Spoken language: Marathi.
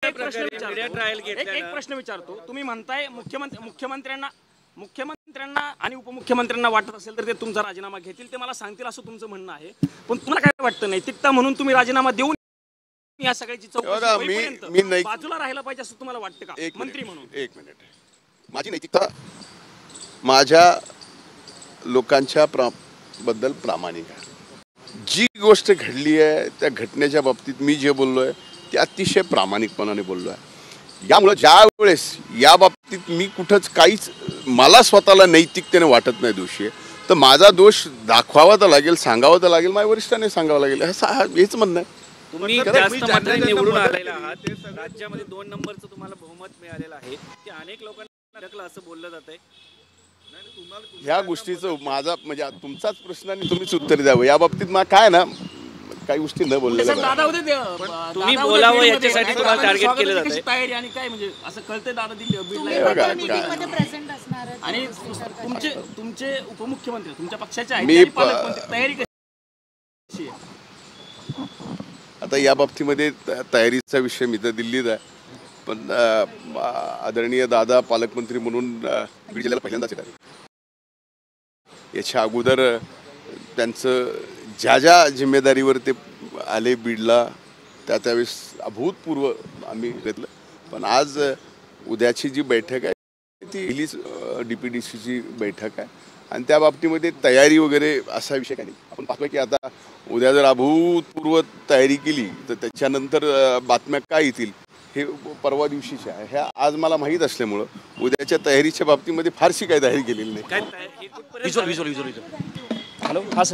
एक प्रश्न विचारतो, एक प्रश्न विचारतो. तुम्ही म्हणताय मुख्यमंत्र्यांना आणि उपमुख्यमंत्र्यांना वाटत असेल तर ते तुमचा राजीनामा घेतील, ते मला सांगतील असं तुमचं म्हणणं आहे. पण तुम्हाला काय वाटतं, नैतिकता म्हणून तुम्ही राजीनामा देऊन या सगळ्याची चौकशी होईपर्यंत बाजूला राहायला पाहिजे असं तुम्हाला वाटतं का मंत्री म्हणून? एक मिनिट, माझी नैतिकता माझ्या लोकांच्या बद्दल प्रामाणिक आहे. जी गोष्ट घडली आहे त्या घटनेच्या बाबतीत मी जे बोललोय ते अतिशय प्रामाणिकपणाने बोललो आहे. यामुळे ज्या वेळेस या बाबतीत मी कुठंच काहीच मला स्वतःला नैतिकतेने वाटत नाही दोषी आहे, तर माझा दोष दाखवावा तर लागेल, सांगावा तर लागेल, माझ्या वरिष्ठांनी सांगावं लागेल, हेच म्हणणं आहे. तुम्ही जास्त मतांनी निवडून आलेला आहात, राज्यामध्ये 2 नंबरचं तुम्हाला बहुमत मिळालेलं आहे, ते अनेक लोकांना ढकलं असं बोललं जात आहे. ह्या गोष्टीचं माझा म्हणजे तुमचाच प्रश्न आणि तुम्हीच उत्तर द्यावं या बाबतीत. मग काय ना काही गोष्टी न बोललेल्या तुम्ही बोलावं याच्यासाठी तुम्हाला टार्गेट केलं जातं. तयारी आणि काय म्हणजे असं कळतंय दादा आणि तुमचे उपमुख्यमंत्री तुमच्या पक्षाचे आहेत, तयारी कशी आहे? आता या बाबतीमध्ये तयारीचा विषय मी तर दिल्लीत आहे, पण आदरणीय दादा पालकमंत्री म्हणून बीड जिल्ह्याला पहिल्यांदाच येत आहे. याच्या अगोदर त्यांचं ज्या ज्या जिम्मेदारीवर ते आले बीडला त्यावेळेस अभूतपूर्व आम्ही घेतलं. पण आज उद्याची जी बैठक आहे ती पहिलीच DPDCची बैठक आहे आणि त्या बाबतीमध्ये तयारी वगैरे असा विषय काही नाही. आपण पाहतोय की आता उद्या जर अभूतपूर्व तयारी केली तर त्याच्यानंतर बातम्या काय येतील हे परवा दिवशीच्या आहे. ह्या आज मला माहीत असल्यामुळं उद्याच्या तयारीच्या बाबतीमध्ये फारशी काही तयारी केलेली नाही. हॅलो, हा सर.